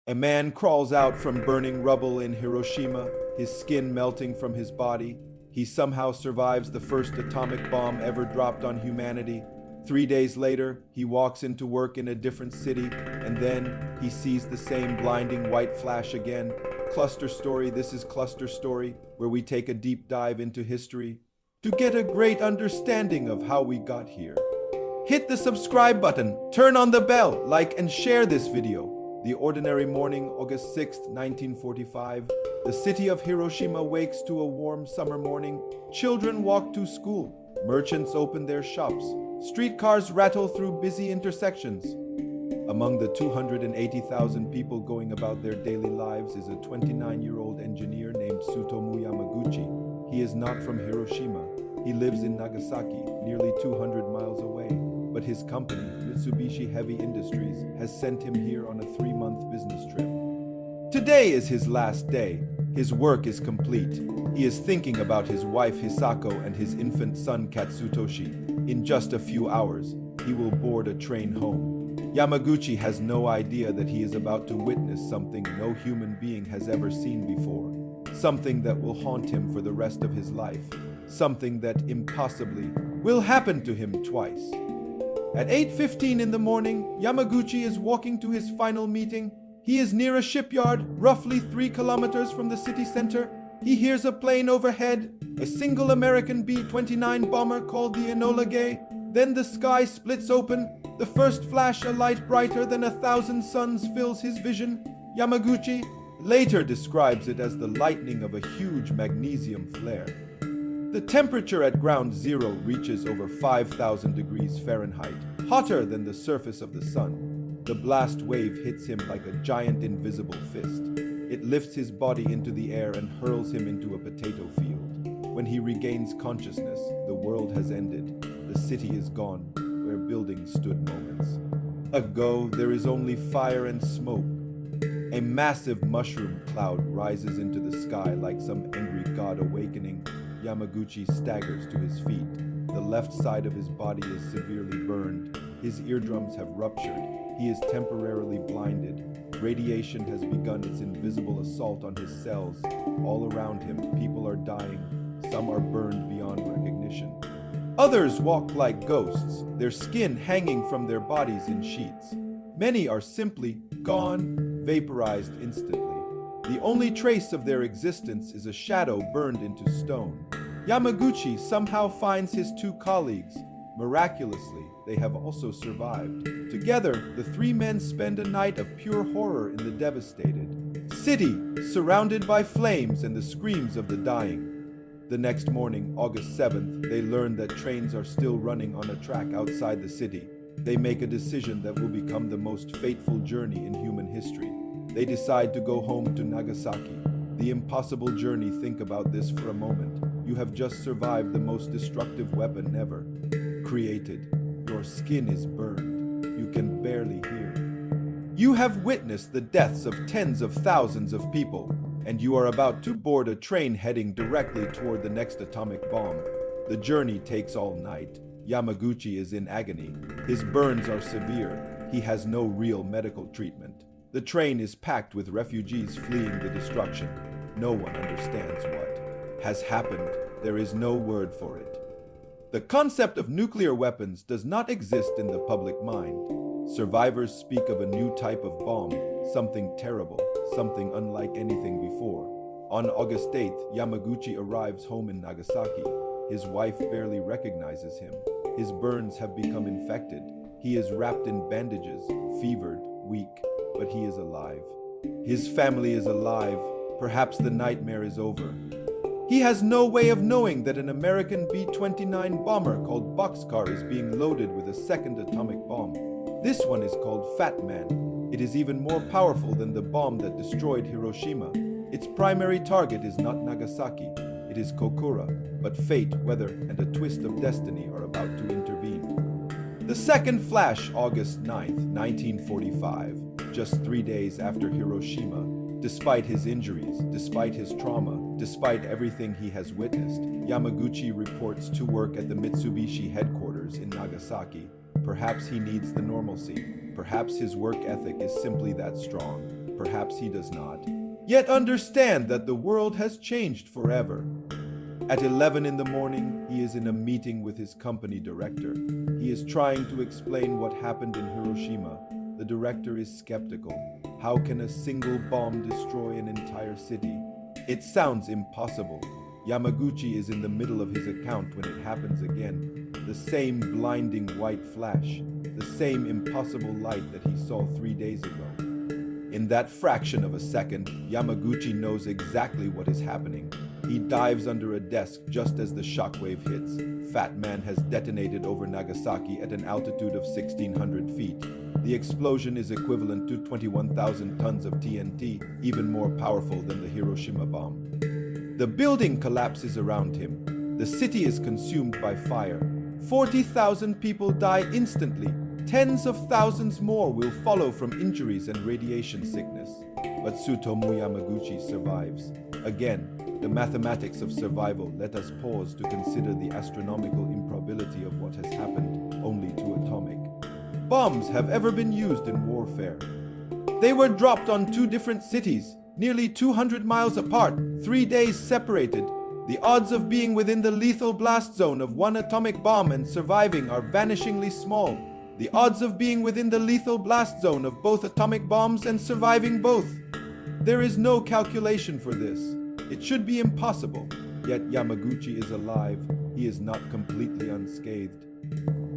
A man crawls out from burning rubble in Hiroshima, his skin melting from his body. He somehow survives the first atomic bomb ever dropped on humanity. 3 days later, he walks into work in a different city, and then he sees the same blinding white flash again. Clusterstory, this is Clusterstory, where we take a deep dive into history to get a great understanding of how we got here. Hit the subscribe button, turn on the bell, like and share this video. The ordinary morning, August 6th, 1945. The city of Hiroshima wakes to a warm summer morning. Children walk to school. Merchants open their shops. Streetcars rattle through busy intersections. Among the 280,000 people going about their daily lives is a 29-year-old engineer named Tsutomu Yamaguchi. He is not from Hiroshima. He lives in Nagasaki, nearly 200 miles away. But his company, Mitsubishi Heavy Industries, has sent him here on a 3-month business trip. Today is his last day. His work is complete. He is thinking about his wife Hisako and his infant son Katsutoshi. In just a few hours, he will board a train home. Yamaguchi has no idea that he is about to witness something no human being has ever seen before. Something that will haunt him for the rest of his life. Something that impossibly will happen to him twice. At 8:15 in the morning, Yamaguchi is walking to his final meeting. He is near a shipyard, roughly 3 kilometers from the city center. He hears a plane overhead, a single American B-29 bomber called the Enola Gay. Then the sky splits open. The first flash, a light brighter than 1,000 suns, fills his vision. Yamaguchi later describes it as the lightning of a huge magnesium flare. The temperature at ground zero reaches over 5,000 degrees Fahrenheit, hotter than the surface of the sun. The blast wave hits him like a giant invisible fist. It lifts his body into the air and hurls him into a potato field. When he regains consciousness, the world has ended. The city is gone, where buildings stood moments ago. There is only fire and smoke. A massive mushroom cloud rises into the sky like some angry god awakening. Yamaguchi staggers to his feet. The left side of his body is severely burned. His eardrums have ruptured. He is temporarily blinded. Radiation has begun its invisible assault on his cells. All around him, people are dying. Some are burned beyond recognition. Others walk like ghosts, their skin hanging from their bodies in sheets. Many are simply gone, vaporized instantly. The only trace of their existence is a shadow burned into stone. Yamaguchi somehow finds his 2 colleagues. Miraculously, they have also survived. Together, the 3 men spend a night of pure horror in the devastated city, surrounded by flames and the screams of the dying. The next morning, August 7th, they learn that trains are still running on a track outside the city. They make a decision that will become the most fateful journey in human history. They decide to go home to Nagasaki. The impossible journey. Think about this for a moment. You have just survived the most destructive weapon ever created. Your skin is burned. You can barely hear. You have witnessed the deaths of tens of thousands of people, and you are about to board a train heading directly toward the next atomic bomb. The journey takes all night. Yamaguchi is in agony. His burns are severe. He has no real medical treatment. The train is packed with refugees fleeing the destruction. No one understands what has happened. There is no word for it. The concept of nuclear weapons does not exist in the public mind. Survivors speak of a new type of bomb, something terrible, something unlike anything before. On August 8th, Yamaguchi arrives home in Nagasaki. His wife barely recognizes him. His burns have become infected. He is wrapped in bandages, fevered, weak, but he is alive. His family is alive. Perhaps the nightmare is over. He has no way of knowing that an American B-29 bomber called Boxcar is being loaded with a second atomic bomb. This one is called Fat Man. It is even more powerful than the bomb that destroyed Hiroshima. Its primary target is not Nagasaki. It is Kokura, but fate, weather, and a twist of destiny are about to intervene. The second flash, August 9th, 1945, just 3 days after Hiroshima. Despite his injuries, despite his trauma, despite everything he has witnessed, Yamaguchi reports to work at the Mitsubishi headquarters in Nagasaki. Perhaps he needs the normalcy. Perhaps his work ethic is simply that strong. but perhaps he does not yet understand that the world has changed forever. At 11 in the morning, he is in a meeting with his company director. He is trying to explain what happened in Hiroshima. The director is skeptical. How can a single bomb destroy an entire city? It sounds impossible. Yamaguchi is in the middle of his account when it happens again. The same blinding white flash, the same impossible light that he saw 3 days ago. In that fraction of a second, Yamaguchi knows exactly what is happening. He dives under a desk just as the shockwave hits. Fat Man has detonated over Nagasaki at an altitude of 1,600 feet. The explosion is equivalent to 21,000 tons of TNT, even more powerful than the Hiroshima bomb. The building collapses around him. The city is consumed by fire. 40,000 people die instantly. Tens of thousands more will follow from injuries and radiation sickness. But Tsutomu Yamaguchi survives. Again, the mathematics of survival let us pause to consider the astronomical improbability of what has happened only to atomic bombs have ever been used in warfare. They were dropped on 2 different cities, nearly 200 miles apart, 3 days separated. The odds of being within the lethal blast zone of one atomic bomb and surviving are vanishingly small. The odds of being within the lethal blast zone of both atomic bombs and surviving both. There is no calculation for this. It should be impossible. Yet Yamaguchi is alive. He is not completely unscathed.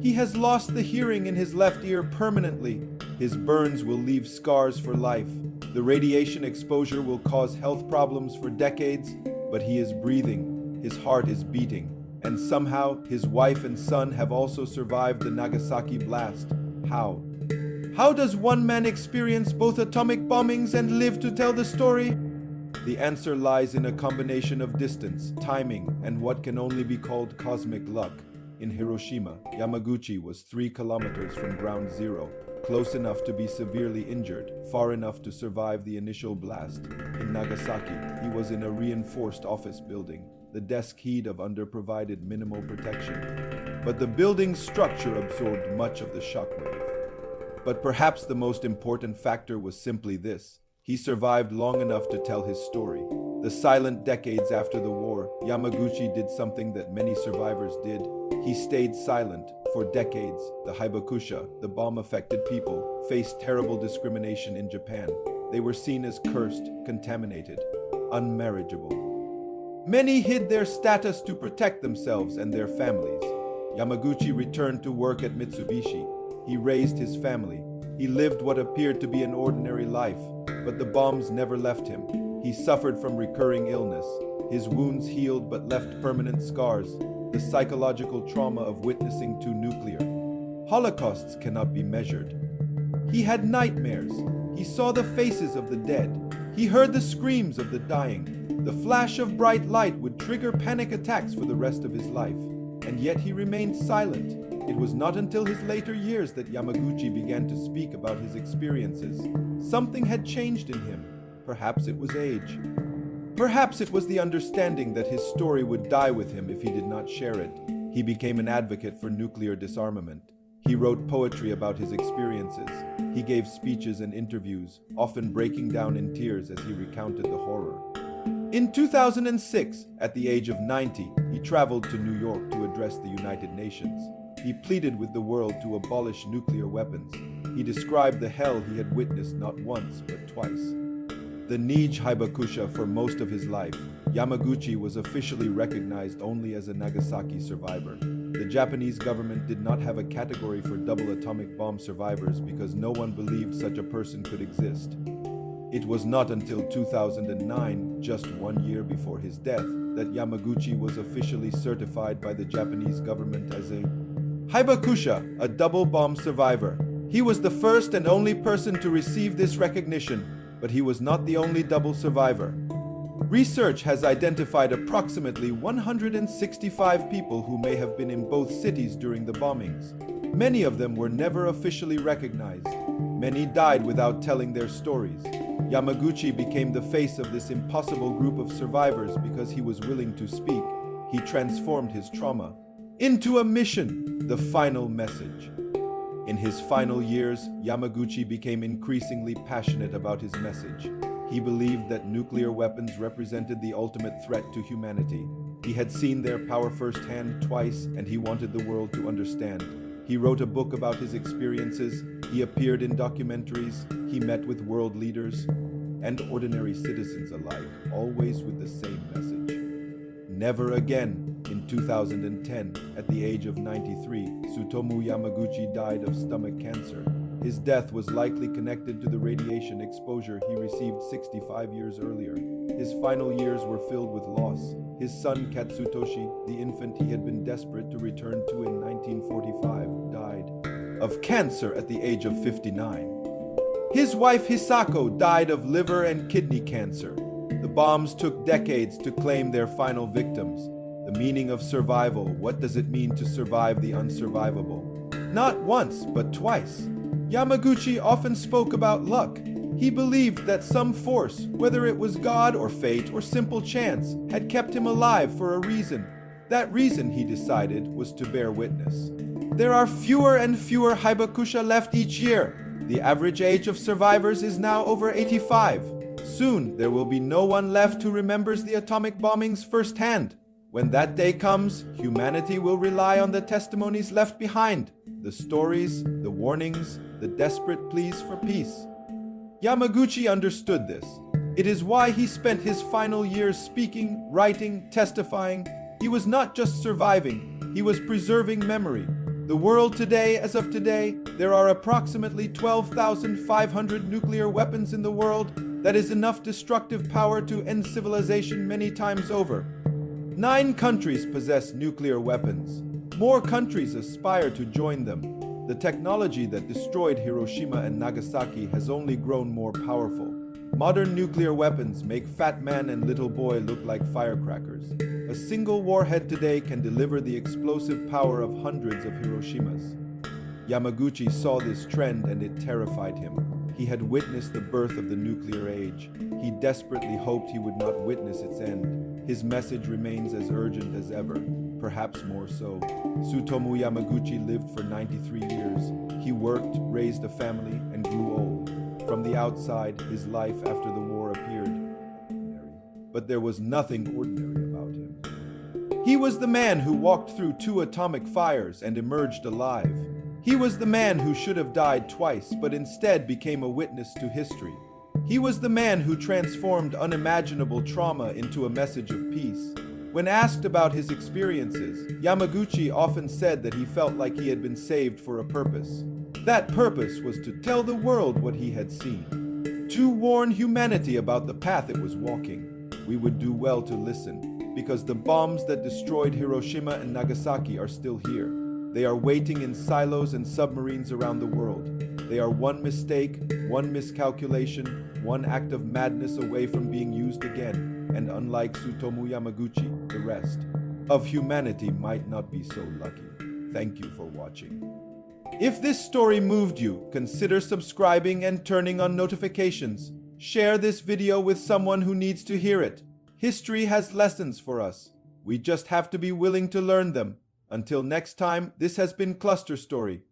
He has lost the hearing in his left ear permanently. His burns will leave scars for life. The radiation exposure will cause health problems for decades, but he is breathing. His heart is beating. And somehow, his wife and son have also survived the Nagasaki blast. How? How does one man experience both atomic bombings and live to tell the story? The answer lies in a combination of distance, timing, and what can only be called cosmic luck. In Hiroshima, Yamaguchi was 3 kilometers from ground zero, close enough to be severely injured, far enough to survive the initial blast. In Nagasaki, he was in a reinforced office building, the desk heat of underprovided minimal protection. But the building's structure absorbed much of the shockwave. But perhaps the most important factor was simply this: he survived long enough to tell his story. The silent decades after the war, Yamaguchi did something that many survivors did. He stayed silent. For decades, the Hibakusha, the bomb-affected people, faced terrible discrimination in Japan. They were seen as cursed, contaminated, unmarriageable. Many hid their status to protect themselves and their families. Yamaguchi returned to work at Mitsubishi. He raised his family. He lived what appeared to be an ordinary life, but the bombs never left him. He suffered from recurring illness. His wounds healed but left permanent scars. The psychological trauma of witnessing 2 nuclear holocausts cannot be measured. He had nightmares. He saw the faces of the dead. He heard the screams of the dying. The flash of bright light would trigger panic attacks for the rest of his life. And yet he remained silent. It was not until his later years that Yamaguchi began to speak about his experiences. Something had changed in him. Perhaps it was age. Perhaps it was the understanding that his story would die with him if he did not share it. He became an advocate for nuclear disarmament. He wrote poetry about his experiences. He gave speeches and interviews, often breaking down in tears as he recounted the horror. In 2006, at the age of 90, he traveled to New York to address the United Nations. He pleaded with the world to abolish nuclear weapons. He described the hell he had witnessed not once, but twice. The Nij Hibakusha for most of his life, Yamaguchi was officially recognized only as a Nagasaki survivor. The Japanese government did not have a category for double atomic bomb survivors because no one believed such a person could exist. It was not until 2009, just 1 year before his death, that Yamaguchi was officially certified by the Japanese government as a Hibakusha, a double bomb survivor. He was the first and only person to receive this recognition, but he was not the only double survivor. Research has identified approximately 165 people who may have been in both cities during the bombings. Many of them were never officially recognized. Many died without telling their stories. Yamaguchi became the face of this impossible group of survivors because he was willing to speak. He transformed his trauma into a mission, the final message. In his final years, Yamaguchi became increasingly passionate about his message. He believed that nuclear weapons represented the ultimate threat to humanity. He had seen their power firsthand twice, and he wanted the world to understand. He wrote a book about his experiences, he appeared in documentaries, he met with world leaders and ordinary citizens alike, always with the same message. Never again. In 2010, at the age of 93, Tsutomu Yamaguchi died of stomach cancer. His death was likely connected to the radiation exposure he received 65 years earlier. His final years were filled with loss. His son Katsutoshi, the infant he had been desperate to return to in 1945, died of cancer at the age of 59. His wife Hisako died of liver and kidney cancer. The bombs took decades to claim their final victims. The meaning of survival, what does it mean to survive the unsurvivable? Not once, but twice. Yamaguchi often spoke about luck. He believed that some force, whether it was God or fate or simple chance, had kept him alive for a reason. That reason, he decided, was to bear witness. There are fewer and fewer hibakusha left each year. The average age of survivors is now over 85. Soon, there will be no one left who remembers the atomic bombings firsthand. When that day comes, humanity will rely on the testimonies left behind, the stories, the warnings, the desperate pleas for peace. Yamaguchi understood this. It is why he spent his final years speaking, writing, testifying. He was not just surviving, he was preserving memory. The world today, as of today, there are approximately 12,500 nuclear weapons in the world. That is enough destructive power to end civilization many times over. 9 countries possess nuclear weapons. More countries aspire to join them. The technology that destroyed Hiroshima and Nagasaki has only grown more powerful. Modern nuclear weapons make Fat Man and Little Boy look like firecrackers. A single warhead today can deliver the explosive power of hundreds of Hiroshimas. Yamaguchi saw this trend and it terrified him. He had witnessed the birth of the nuclear age. He desperately hoped he would not witness its end. His message remains as urgent as ever, perhaps more so. Tsutomu Yamaguchi lived for 93 years. He worked, raised a family, and grew old. From the outside, his life after the war appeared ordinary. But there was nothing ordinary about him. He was the man who walked through 2 atomic fires and emerged alive. He was the man who should have died twice, but instead became a witness to history. He was the man who transformed unimaginable trauma into a message of peace. When asked about his experiences, Yamaguchi often said that he felt like he had been saved for a purpose. That purpose was to tell the world what he had seen, to warn humanity about the path it was walking. We would do well to listen, because the bombs that destroyed Hiroshima and Nagasaki are still here. They are waiting in silos and submarines around the world. They are one mistake, one miscalculation, one act of madness away from being used again. And unlike Tsutomu Yamaguchi, the rest of humanity might not be so lucky. Thank you for watching. If this story moved you, consider subscribing and turning on notifications. Share this video with someone who needs to hear it. History has lessons for us. We just have to be willing to learn them. Until next time, this has been Cluster Story.